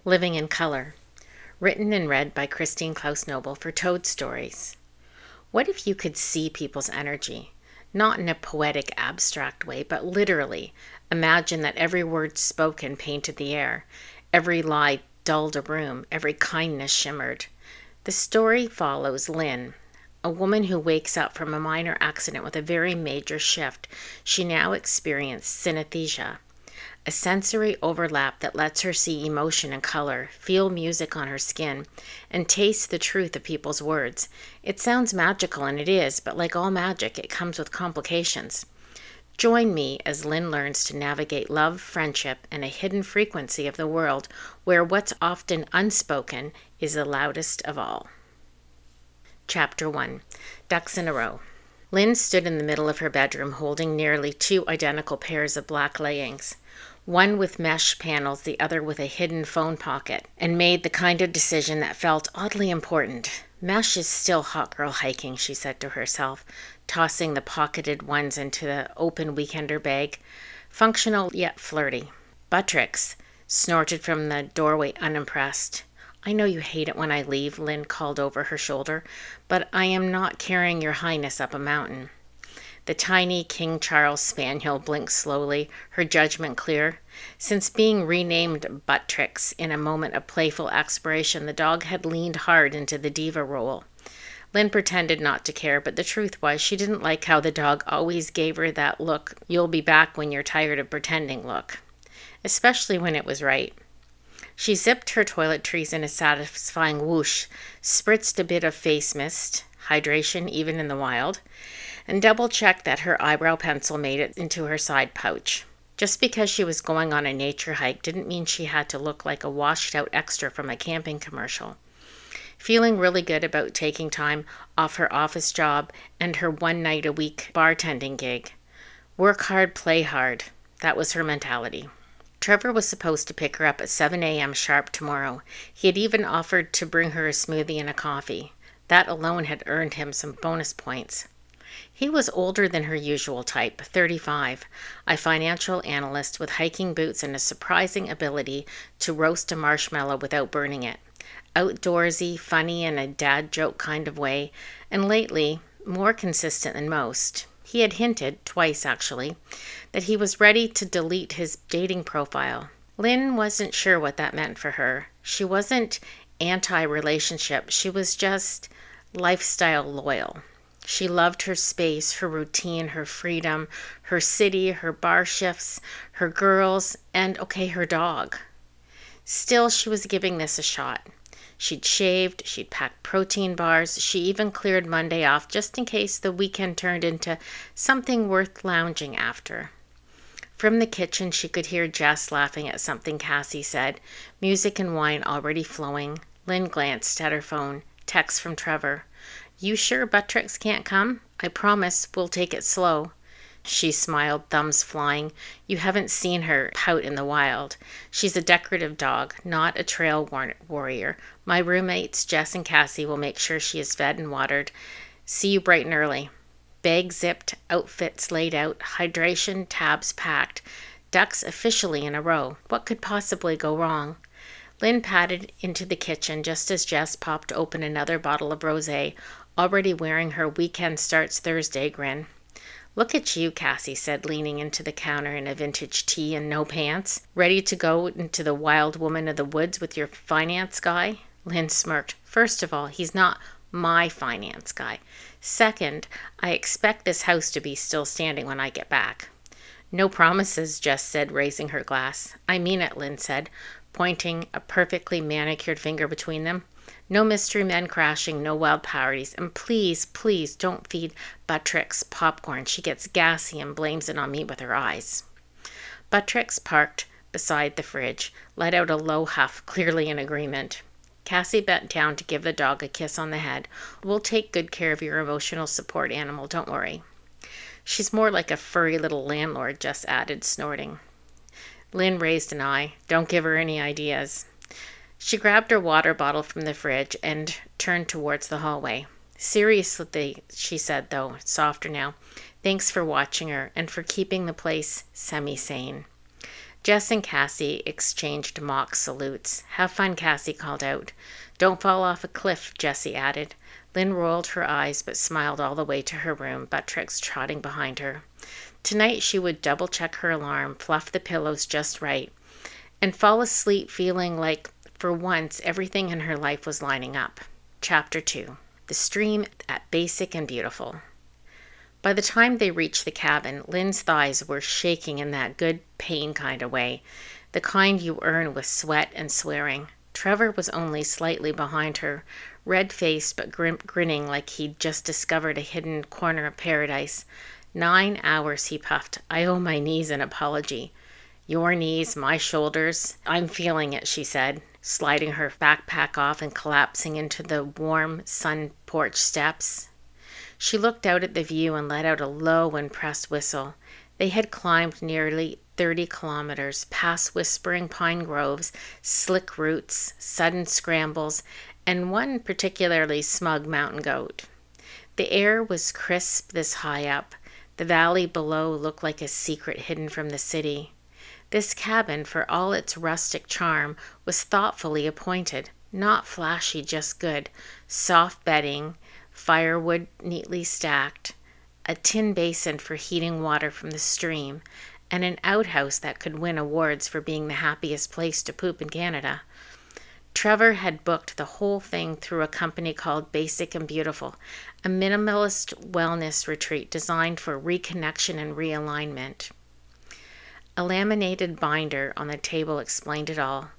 Living in Color, written and read by Christineklausnoble for TOADStories. What if you could see people's energy? Not in a poetic, abstract way, but literally. Imagine that every word spoken painted the air, every lie dulled a room, every kindness shimmered. The story follows Lynn, a woman who wakes up from a minor accident with a very major shift. She now experienced synesthesia, a sensory overlap that lets her see emotion and color, feel music on her skin, and taste the truth of people's words. It sounds magical, and it is, but like all magic, it comes with complications. Join me as Lynn learns to navigate love, friendship, and a hidden frequency of the world where what's often unspoken is the loudest of all. Chapter 1. Ducks in a Row. Lynn stood in the middle of her bedroom holding nearly two identical pairs of black leggings, one with mesh panels, the other with a hidden phone pocket, and made the kind of decision that felt oddly important. Mesh is still hot girl hiking, she said to herself, tossing the pocketed ones into the open weekender bag. Functional yet flirty. Buttricks snorted from the doorway unimpressed. I know you hate it when I leave, Lynn called over her shoulder, but I am not carrying your highness up a mountain. The tiny King Charles Spaniel blinked slowly, her judgment clear. Since being renamed Buttricks in a moment of playful exploration, the dog had leaned hard into the diva role. Lynn pretended not to care, but the truth was she didn't like how the dog always gave her that look, you'll be back when you're tired of pretending look, especially when it was right. She zipped her toiletries in a satisfying whoosh, spritzed a bit of face mist, hydration even in the wild, and double-checked that her eyebrow pencil made it into her side pouch. Just because she was going on a nature hike didn't mean she had to look like a washed-out extra from a camping commercial. Feeling really good about taking time off her office job and her one-night-a-week bartending gig. Work hard, play hard. That was her mentality. Trevor was supposed to pick her up at 7 a.m. sharp tomorrow. He had even offered to bring her a smoothie and a coffee. That alone had earned him some bonus points. He was older than her usual type, 35, a financial analyst with hiking boots and a surprising ability to roast a marshmallow without burning it. Outdoorsy, funny in a dad joke kind of way, and lately, more consistent than most. He had hinted, twice actually, that he was ready to delete his dating profile. Lynn wasn't sure what that meant for her. She wasn't anti-relationship, she was just lifestyle loyal. She loved her space, her routine, her freedom, her city, her bar shifts, her girls, and, her dog. Still, she was giving this a shot. She'd shaved, she'd packed protein bars, she even cleared Monday off just in case the weekend turned into something worth lounging after. From the kitchen, she could hear Jess laughing at something Cassie said, music and wine already flowing. Lynn glanced at her phone. Text from Trevor. You sure Buttricks can't come? I promise we'll take it slow. She smiled, thumbs flying. You haven't seen her pout in the wild. She's a decorative dog, not a trail warrior. My roommates, Jess and Cassie, will make sure she is fed and watered. See you bright and early. Bag zipped, outfits laid out, hydration tabs packed, ducks officially in a row. What could possibly go wrong? Lynn padded into the kitchen just as Jess popped open another bottle of rosé, already wearing her weekend starts Thursday grin. Look at you, Cassie said, leaning into the counter in a vintage tee and no pants. Ready to go into the wild woman of the woods with your finance guy? Lynn smirked. First of all, he's not my finance guy. Second, I expect this house to be still standing when I get back. No promises, Jess said, raising her glass. I mean it, Lynn said, pointing a perfectly manicured finger between them. No mystery men crashing, no wild parties, and please, please don't feed Buttricks popcorn. She gets gassy and blames it on me with her eyes. Buttricks parked beside the fridge, let out a low huff, clearly in agreement. Cassie bent down to give the dog a kiss on the head. We'll take good care of your emotional support animal, don't worry. She's more like a furry little landlord, Jess added, snorting. Lynn raised an eye. Don't give her any ideas. She grabbed her water bottle from the fridge and turned towards the hallway. Seriously, she said, though, softer now, thanks for watching her and for keeping the place semi-sane. Jess and Cassie exchanged mock salutes. "Have fun," Cassie called out. "Don't fall off a cliff," Jessie added. Lynn rolled her eyes but smiled all the way to her room, Buttricks trotting behind her. Tonight she would double-check her alarm, fluff the pillows just right, and fall asleep feeling like, for once, everything in her life was lining up. Chapter 2. The Stream at Basic and Beautiful. By the time they reached the cabin, Lynn's thighs were shaking in that good pain kind of way, the kind you earn with sweat and swearing. Trevor was only slightly behind her, red-faced but grinning like he'd just discovered a hidden corner of paradise. 9 hours, he puffed. "I owe my knees an apology." "Your knees, my shoulders. I'm feeling it," she said, sliding her backpack off and collapsing into the warm sun porch steps. She looked out at the view and let out a low, impressed whistle. They had climbed nearly 30 kilometers, past whispering pine groves, slick roots, sudden scrambles, and one particularly smug mountain goat. The air was crisp this high up. The valley below looked like a secret hidden from the city. This cabin, for all its rustic charm, was thoughtfully appointed. Not flashy, just good. Soft bedding, firewood neatly stacked, a tin basin for heating water from the stream, and an outhouse that could win awards for being the happiest place to poop in Canada. Trevor had booked the whole thing through a company called Basic and Beautiful, a minimalist wellness retreat designed for reconnection and realignment. A laminated binder on the table explained it all.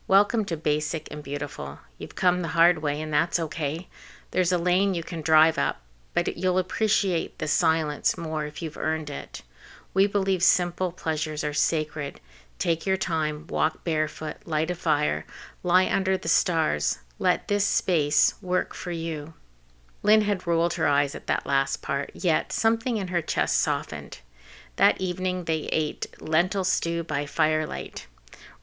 "Welcome to Basic and Beautiful. You've come the hard way, and that's okay. There's a lane you can drive up, but you'll appreciate the silence more if you've earned it. We believe simple pleasures are sacred. Take your time, walk barefoot, light a fire, lie under the stars. Let this space work for you." Lynn had rolled her eyes at that last part, yet something in her chest softened. That evening they ate lentil stew by firelight,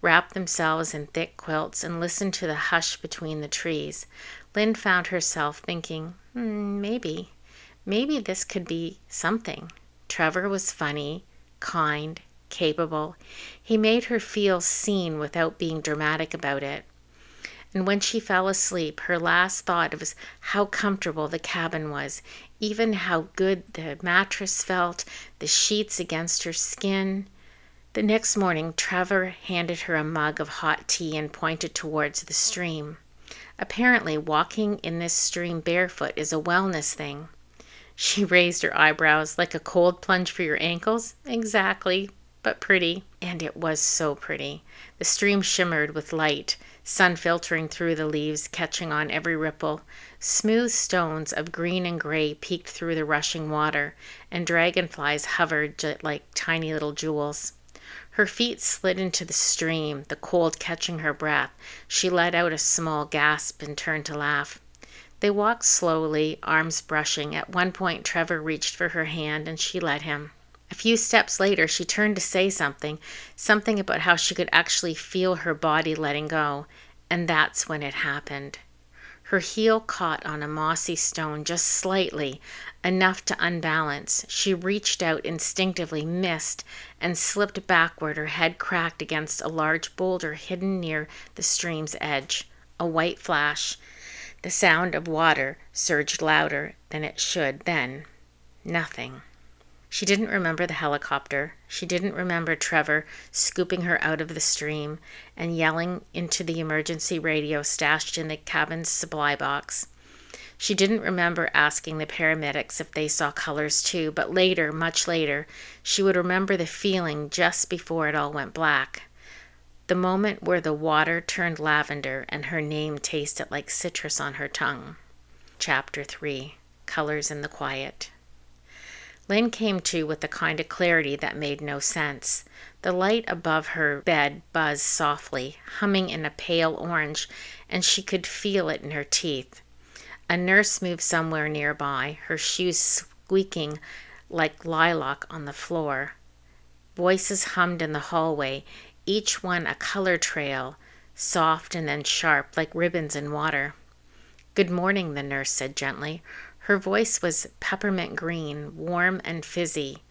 wrapped themselves in thick quilts, and listened to the hush between the trees. Lynn found herself thinking, maybe this could be something. Trevor was funny, kind, capable. He made her feel seen without being dramatic about it. And when she fell asleep, her last thought was how comfortable the cabin was, even how good the mattress felt, the sheets against her skin. The next morning, Trevor handed her a mug of hot tea and pointed towards the stream. Apparently, walking in this stream barefoot is a wellness thing. She raised her eyebrows. "Like a cold plunge for your ankles?" "Exactly, but pretty." And it was so pretty. The stream shimmered with light, sun filtering through the leaves, catching on every ripple. Smooth stones of green and gray peeked through the rushing water, and dragonflies hovered like tiny little jewels. Her feet slid into the stream, the cold catching her breath. She let out a small gasp and turned to laugh. They walked slowly, arms brushing. At one point, Trevor reached for her hand, and she let him. A few steps later, she turned to say something about how she could actually feel her body letting go, and that's when it happened. Her heel caught on a mossy stone just slightly, enough to unbalance. She reached out instinctively, missed, and slipped backward, her head cracked against a large boulder hidden near the stream's edge. A white flash. The sound of water surged louder than it should, then nothing. She didn't remember the helicopter. She didn't remember Trevor scooping her out of the stream and yelling into the emergency radio stashed in the cabin's supply box. She didn't remember asking the paramedics if they saw colors too, but later, much later, she would remember the feeling just before it all went black. The moment where the water turned lavender and her name tasted like citrus on her tongue. Chapter 3. Colors in the Quiet. Lynn came to with the kind of clarity that made no sense. The light above her bed buzzed softly, humming in a pale orange, and she could feel it in her teeth. A nurse moved somewhere nearby, her shoes squeaking like lilac on the floor. Voices hummed in the hallway, each one a color trail, soft and then sharp, like ribbons in water. "Good morning," the nurse said gently. Her voice was peppermint green, warm and fizzy.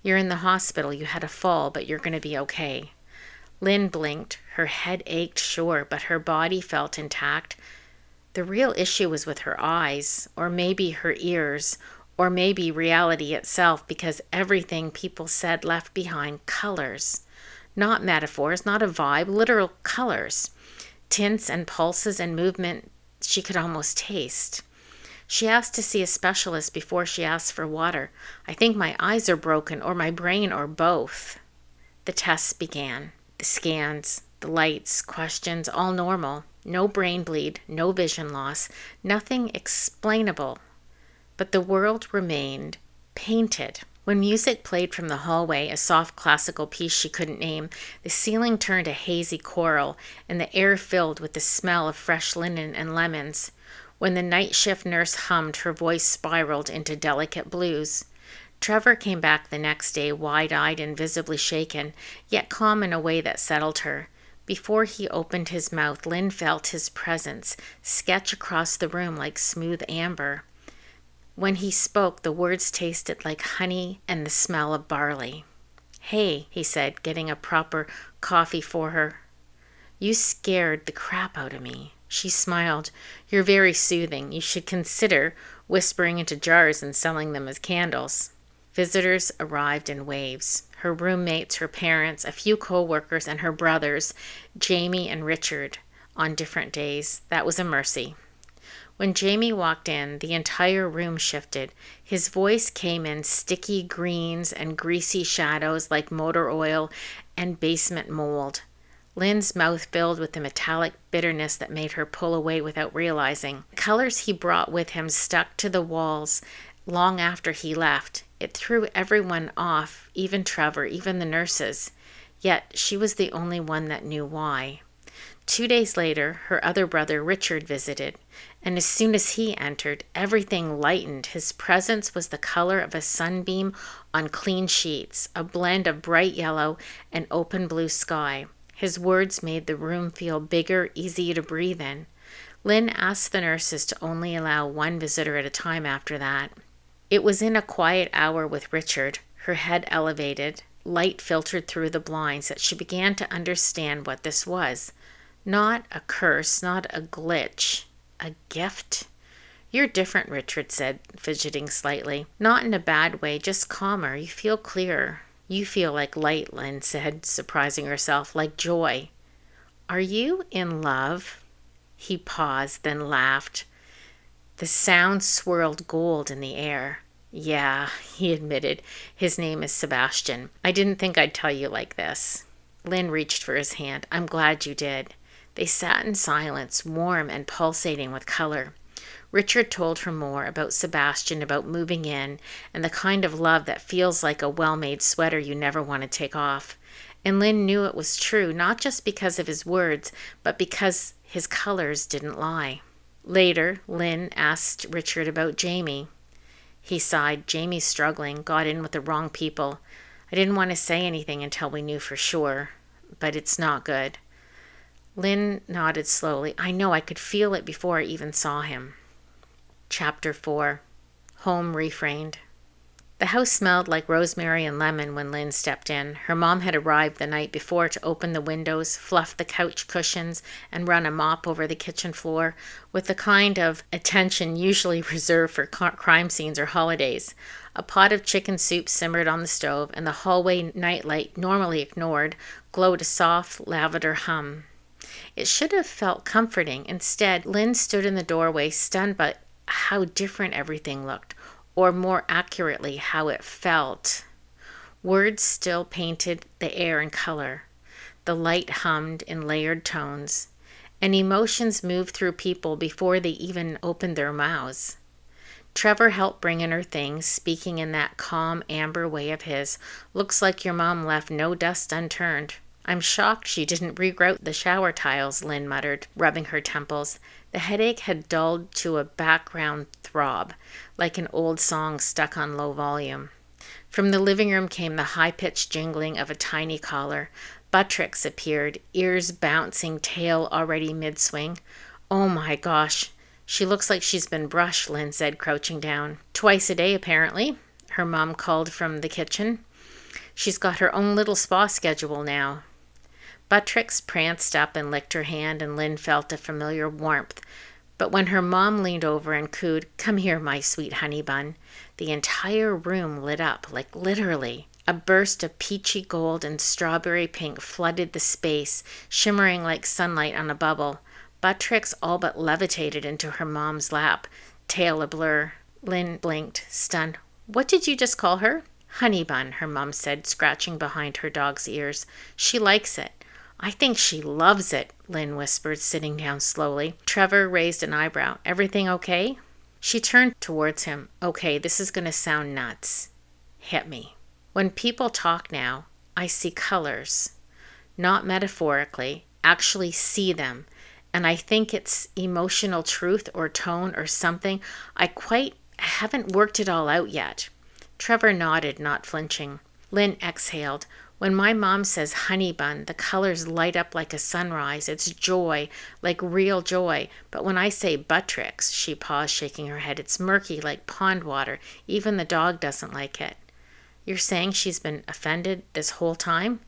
"You're in the hospital. You had a fall, but you're going to be okay." Lynn blinked. Her head ached, sure, but her body felt intact. The real issue was with her eyes, or maybe her ears, or maybe reality itself, because everything people said left behind colors. Not metaphors, not a vibe, literal colors. Tints and pulses and movement she could almost taste. She asked to see a specialist before she asked for water. I think my eyes are broken, or my brain, or both. The tests began. The scans, the lights, questions, all normal. No brain bleed, no vision loss, nothing explainable. But the world remained painted. When music played from the hallway, a soft classical piece she couldn't name, the ceiling turned a hazy coral, and the air filled with the smell of fresh linen and lemons. When the night shift nurse hummed, her voice spiraled into delicate blues. Trevor came back the next day, wide-eyed and visibly shaken, yet calm in a way that settled her. Before he opened his mouth, Lynn felt his presence sketch across the room like smooth amber. When he spoke, the words tasted like honey and the smell of barley. "Hey," he said, getting a proper coffee for her. "You scared the crap out of me." She smiled. "You're very soothing. You should consider whispering into jars and selling them as candles." Visitors arrived in waves. Her roommates, her parents, a few co-workers, and her brothers, Jamie and Richard, on different days. That was a mercy. When Jamie walked in, the entire room shifted. His voice came in sticky greens and greasy shadows like motor oil and basement mold. Lynn's mouth filled with the metallic bitterness that made her pull away without realizing. The colors he brought with him stuck to the walls long after he left. It threw everyone off, even Trevor, even the nurses. Yet she was the only one that knew why. 2 days later, her other brother, Richard, visited, and as soon as he entered, everything lightened. His presence was the color of a sunbeam on clean sheets, a blend of bright yellow and open blue sky. His words made the room feel bigger, easier to breathe in. Lynn asked the nurses to only allow one visitor at a time after that. It was in a quiet hour with Richard, her head elevated, light filtered through the blinds, that she began to understand what this was. Not a curse, not a glitch, a gift. "You're different," Richard said, fidgeting slightly. "Not in a bad way, just calmer. You feel clearer." "You feel like light," Lynn said, surprising herself, "like joy." "Are you in love?" He paused, then laughed. The sound swirled gold in the air. "Yeah," he admitted. "His name is Sebastian. I didn't think I'd tell you like this." Lynn reached for his hand. "I'm glad you did." They sat in silence, warm and pulsating with color. Richard told her more about Sebastian, about moving in, and the kind of love that feels like a well-made sweater you never want to take off. And Lynn knew it was true, not just because of his words, but because his colors didn't lie. Later, Lynn asked Richard about Jamie. He sighed. "Jamie's struggling, got in with the wrong people. I didn't want to say anything until we knew for sure, but it's not good." Lynn nodded slowly. "I know, I could feel it before I even saw him." Chapter 4. Home Refrained. The house smelled like rosemary and lemon when Lynn stepped in. Her mom had arrived the night before to open the windows, fluff the couch cushions, and run a mop over the kitchen floor, with the kind of attention usually reserved for crime scenes or holidays. A pot of chicken soup simmered on the stove, and the hallway nightlight, normally ignored, glowed a soft lavender hum. It should have felt comforting. Instead, Lynn stood in the doorway, stunned by how different everything looked, or more accurately, how it felt. Words still painted the air in color. The light hummed in layered tones, and emotions moved through people before they even opened their mouths. Trevor helped bring in her things, speaking in that calm, amber way of his. "Looks like your mom left no dust unturned." "I'm shocked she didn't regrout the shower tiles," Lynn muttered, rubbing her temples. The headache had dulled to a background throb, like an old song stuck on low volume. From the living room came the high-pitched jingling of a tiny collar. Buttricks appeared, ears bouncing, tail already mid-swing. "Oh my gosh, she looks like she's been brushed," Lynn said, crouching down. "Twice a day, apparently," her mom called from the kitchen. "She's got her own little spa schedule now." Buttricks pranced up and licked her hand, and Lynn felt a familiar warmth. But when her mom leaned over and cooed, "Come here, my sweet honey bun," the entire room lit up, like literally. A burst of peachy gold and strawberry pink flooded the space, shimmering like sunlight on a bubble. Buttricks all but levitated into her mom's lap, tail ablur. Lynn blinked, stunned. "What did you just call her?" "Honey bun," her mom said, scratching behind her dog's ears. "She likes it." "I think she loves it," Lynn whispered, sitting down slowly. Trevor raised an eyebrow. "Everything okay?" She turned towards him. "Okay, this is going to sound nuts." "Hit me." "When people talk now, I see colors. Not metaphorically, actually see them. And I think it's emotional truth or tone or something. I haven't worked it all out yet." Trevor nodded, not flinching. Lynn exhaled. "When my mom says honey bun, the colors light up like a sunrise. It's joy, like real joy. But when I say Buttricks," she paused, shaking her head, "it's murky like pond water. Even the dog doesn't like it." "You're saying she's been offended this whole time?"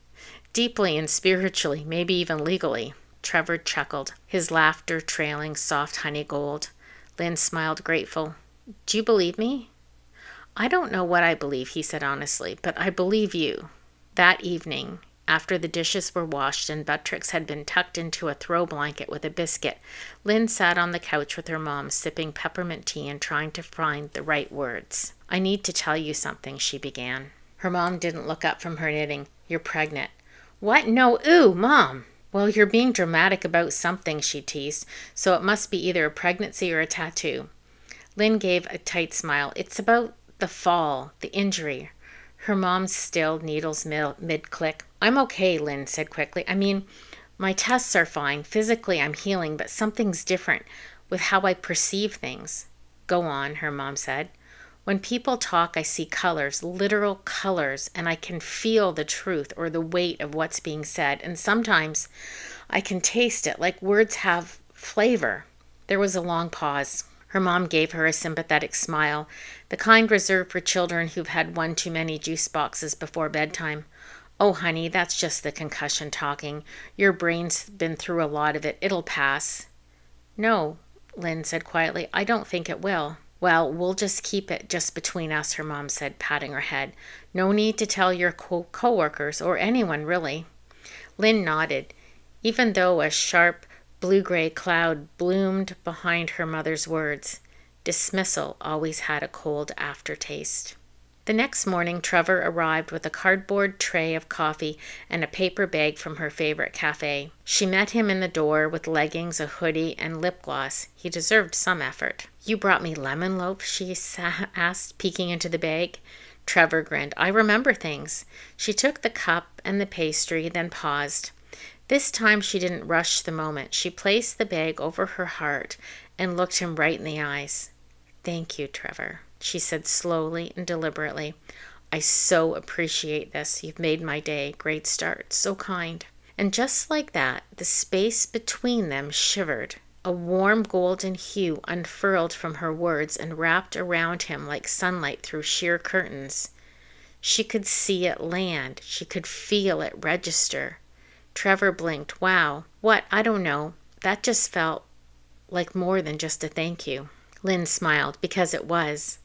"Deeply and spiritually, maybe even legally." Trevor chuckled, his laughter trailing soft honey gold. Lynn smiled grateful. "Do you believe me?" "I don't know what I believe," he said honestly, "but I believe you." That evening, after the dishes were washed and Buttricks had been tucked into a throw blanket with a biscuit, Lynn sat on the couch with her mom, sipping peppermint tea and trying to find the right words. "I need to tell you something," she began. Her mom didn't look up from her knitting. "You're pregnant." "What? No, ooh, Mom!" "Well, you're being dramatic about something," she teased, "so it must be either a pregnancy or a tattoo." Lynn gave a tight smile. "It's about the fall, the injury." Her mom stilled, needles mid-click. "I'm okay," Lynn said quickly. "I mean, my tests are fine. Physically, I'm healing, but something's different with how I perceive things." "Go on," her mom said. "When people talk, I see colors, literal colors, and I can feel the truth or the weight of what's being said. And sometimes I can taste it, like words have flavor." There was a long pause. Her mom gave her a sympathetic smile, the kind reserved for children who've had one too many juice boxes before bedtime. "Oh, honey, that's just the concussion talking. Your brain's been through a lot of it. It'll pass." "No," Lynn said quietly, "I don't think it will." "Well, we'll just keep it just between us," her mom said, patting her head. "No need to tell your co-workers or anyone, really." Lynn nodded, even though a sharp blue-gray cloud bloomed behind her mother's words. Dismissal always had a cold aftertaste. The next morning, Trevor arrived with a cardboard tray of coffee and a paper bag from her favorite cafe. She met him in the door with leggings, a hoodie, and lip gloss. He deserved some effort. "You brought me lemon loaf?" she asked, peeking into the bag. Trevor grinned. "I remember things." She took the cup and the pastry, then paused. This time she didn't rush the moment. She placed the bag over her heart and looked him right in the eyes. "Thank you, Trevor," she said slowly and deliberately. "I so appreciate this. You've made my day. Great start. So kind." And just like that, the space between them shivered. A warm golden hue unfurled from her words and wrapped around him like sunlight through sheer curtains. She could see it land. She could feel it register. Trevor blinked. "Wow. What? I don't know. That just felt like more than just a thank you." Lynn smiled, because it was.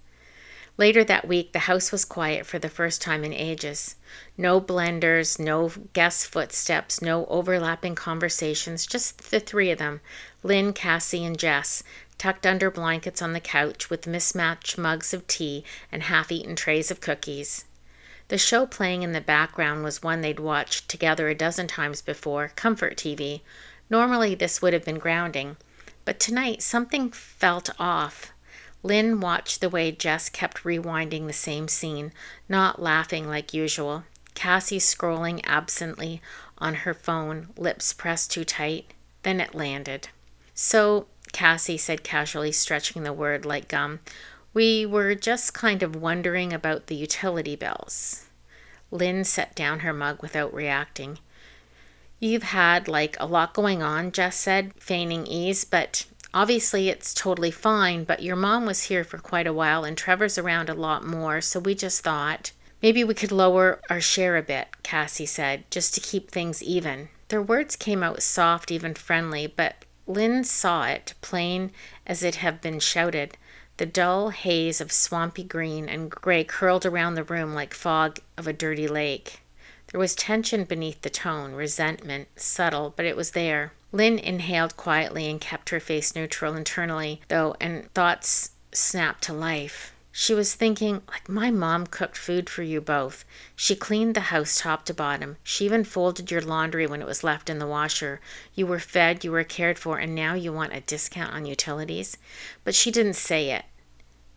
Later that week, the house was quiet for the first time in ages. No blenders, no guest footsteps, no overlapping conversations, just the three of them, Lynn, Cassie, and Jess, tucked under blankets on the couch with mismatched mugs of tea and half-eaten trays of cookies. The show playing in the background was one they'd watched together a dozen times before, comfort TV. Normally this would have been grounding, but tonight something felt off. Lynn watched the way Jess kept rewinding the same scene, not laughing like usual. Cassie scrolling absently on her phone, lips pressed too tight. Then it landed. "So," Cassie said casually, stretching the word like gum, "we were just kind of wondering about the utility bills." Lynn set down her mug without reacting. "You've had, a lot going on," Jess said, feigning ease, "but obviously it's totally fine, but your mom was here for quite a while and Trevor's around a lot more, so we just thought maybe we could lower our share a bit," Cassie said, "just to keep things even." Their words came out soft, even friendly, but Lynn saw it, plain as it had been shouted. The dull haze of swampy green and gray curled around the room like fog of a dirty lake. There was tension beneath the tone, resentment, subtle, but it was there. Lynn inhaled quietly and kept her face neutral internally, though, and thoughts snapped to life. She was thinking, like, my mom cooked food for you both. She cleaned the house top to bottom. She even folded your laundry when it was left in the washer. You were fed, you were cared for, and now you want a discount on utilities? But she didn't say it.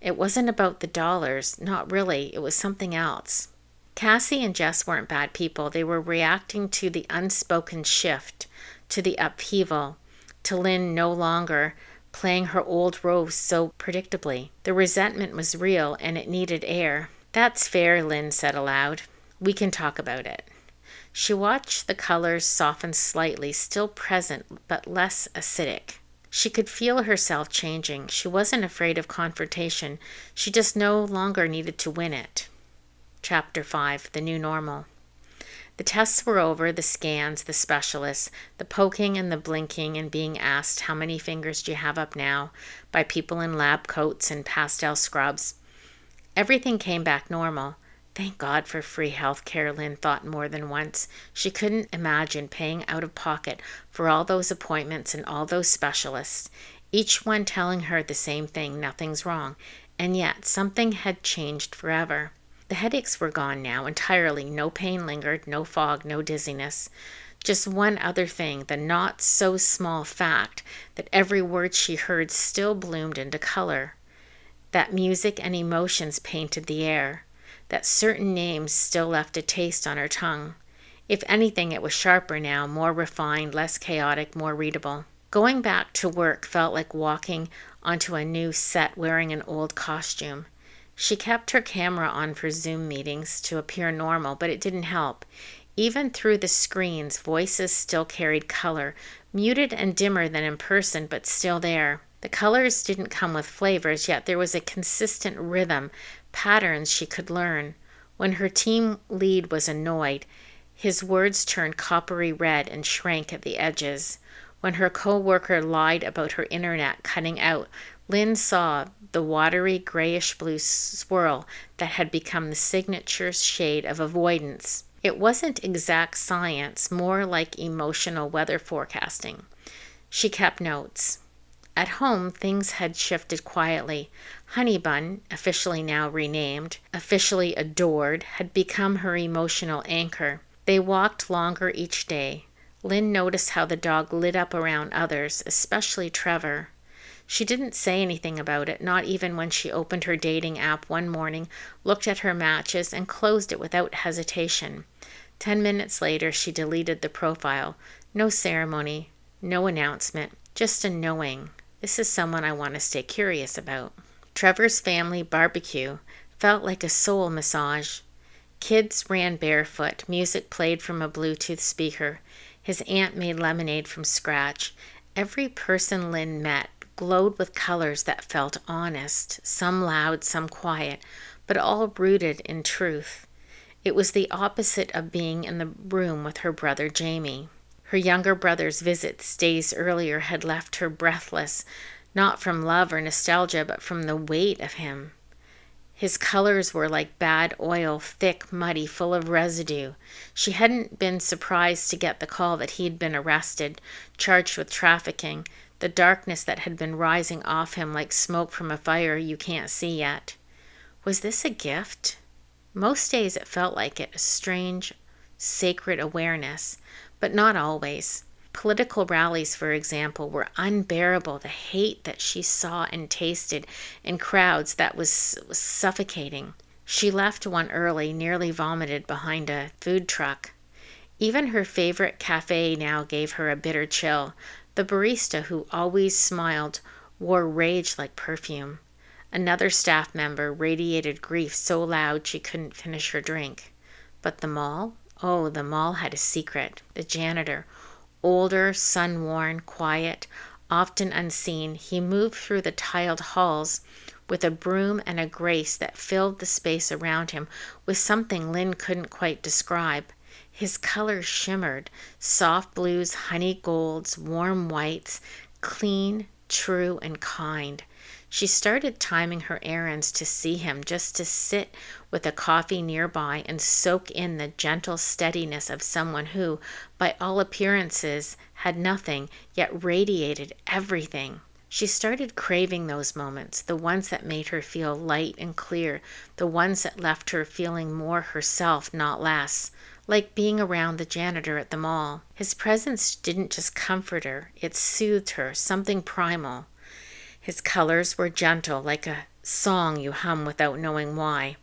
It wasn't about the dollars. Not really. It was something else. Cassie and Jess weren't bad people. They were reacting to the unspoken shift, to the upheaval, to Lynn no longer playing her old role so predictably. The resentment was real and it needed air. That's fair, Lynn said aloud. We can talk about it. She watched the colors soften slightly, still present but less acidic. She could feel herself changing. She wasn't afraid of confrontation. She just no longer needed to win it. Chapter 5, The New Normal. The tests were over, the scans, the specialists, the poking and the blinking and being asked, how many fingers do you have up now, by people in lab coats and pastel scrubs. Everything came back normal. Thank God for free health care, Lynn thought more than once. She couldn't imagine paying out of pocket for all those appointments and all those specialists, each one telling her the same thing, nothing's wrong, and yet something had changed forever. The headaches were gone now entirely. No pain lingered, no fog, no dizziness. Just one other thing, the not-so-small fact that every word she heard still bloomed into color, that music and emotions painted the air, that certain names still left a taste on her tongue. If anything, it was sharper now, more refined, less chaotic, more readable. Going back to work felt like walking onto a new set wearing an old costume. She kept her camera on for Zoom meetings to appear normal, but it didn't help. Even through the screens, voices still carried color, muted and dimmer than in person, but still there. The colors didn't come with flavors, yet there was a consistent rhythm, patterns she could learn. When her team lead was annoyed, his words turned coppery red and shrank at the edges. When her co-worker lied about her internet cutting out, Lynn saw the watery grayish-blue swirl that had become the signature shade of avoidance. It wasn't exact science, more like emotional weather forecasting. She kept notes. At home, things had shifted quietly. Honeybun, officially now renamed, officially adored, had become her emotional anchor. They walked longer each day. Lynn noticed how the dog lit up around others, especially Trevor. She didn't say anything about it, not even when she opened her dating app one morning, looked at her matches, and closed it without hesitation. 10 minutes later, she deleted the profile. No ceremony, no announcement, just a knowing. This is someone I want to stay curious about. Trevor's family barbecue felt like a soul massage. Kids ran barefoot. Music played from a Bluetooth speaker. His aunt made lemonade from scratch. Every person Lynn met glowed with colors that felt honest, some loud, some quiet, but all rooted in truth. It was the opposite of being in the room with her brother Jamie. Her younger brother's visits days earlier had left her breathless, not from love or nostalgia, but from the weight of him. His colors were like bad oil, thick, muddy, full of residue. She hadn't been surprised to get the call that he'd been arrested, charged with trafficking, the darkness that had been rising off him like smoke from a fire you can't see yet. Was this a gift? Most days it felt like it, a strange, sacred awareness, but not always. Political rallies, for example, were unbearable. The hate that she saw and tasted in crowds, that was suffocating. She left one early, nearly vomited behind a food truck. Even her favorite cafe now gave her a bitter chill. The barista, who always smiled, wore rage like perfume. Another staff member radiated grief so loud she couldn't finish her drink. But the mall? Oh, the mall had a secret. The janitor, older, sun-worn, quiet, often unseen, he moved through the tiled halls with a broom and a grace that filled the space around him with something Lynn couldn't quite describe. His colors shimmered, soft blues, honey golds, warm whites, clean, true, and kind. She started timing her errands to see him, just to sit with a coffee nearby and soak in the gentle steadiness of someone who, by all appearances, had nothing, yet radiated everything. She started craving those moments, the ones that made her feel light and clear, the ones that left her feeling more herself, not less, like being around the janitor at the mall. His presence didn't just comfort her, it soothed her, something primal. His colors were gentle, like a song you hum without knowing why.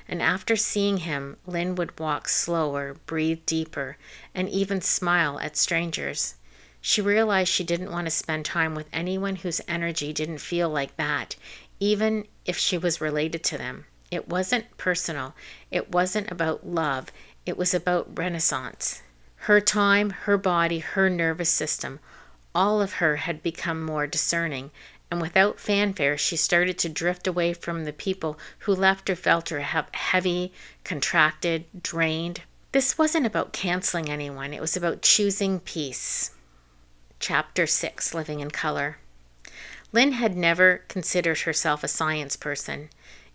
And after seeing him, Lynn would walk slower, breathe deeper, and even smile at strangers. She realized she didn't want to spend time with anyone whose energy didn't feel like that, even if she was related to them. It wasn't personal. It wasn't about love. It was about renaissance. Her time, her body, her nervous system, all of her had become more discerning, and without fanfare she started to drift away from the people who left or felt her heavy, contracted, drained. This wasn't about canceling anyone. It was about choosing peace. Chapter 6, Living in Color. Lynn had never considered herself a science person.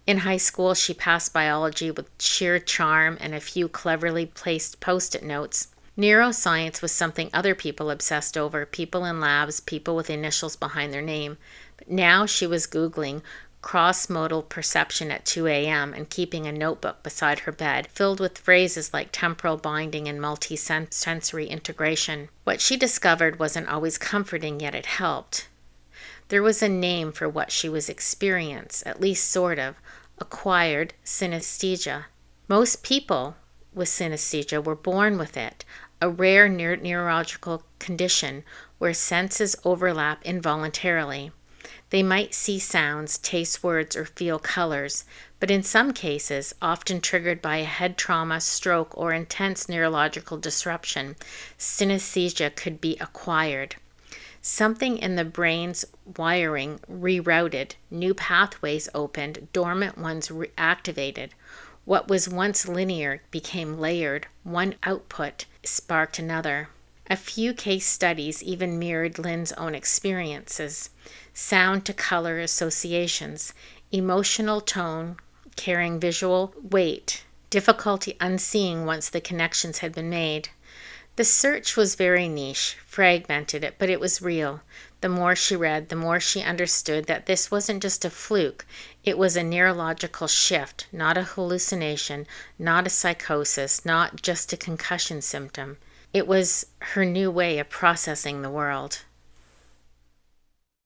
In high school, she passed biology with sheer charm and a few cleverly placed post-it notes. Neuroscience was something other people obsessed over, people in labs, people with initials behind their name. But now she was Googling cross-modal perception at 2 a.m. and keeping a notebook beside her bed filled with phrases like temporal binding and multi-sensory integration. What she discovered wasn't always comforting, yet it helped. There was a name for what she was experiencing, at least sort of, acquired synesthesia. Most people with synesthesia were born with it, a rare neurological condition where senses overlap involuntarily. They might see sounds, taste words, or feel colors, but in some cases, often triggered by a head trauma, stroke, or intense neurological disruption, synesthesia could be acquired. Something in the brain's wiring rerouted, new pathways opened, dormant ones activated. What was once linear became layered. One output sparked another. A few case studies even mirrored Lynn's own experiences. Sound to color associations, emotional tone carrying visual weight, difficulty unseeing once the connections had been made. The search was very niche, fragmented, but it was real. The more she read, the more she understood that this wasn't just a fluke. It was a neurological shift, not a hallucination, not a psychosis, not just a concussion symptom. It was her new way of processing the world.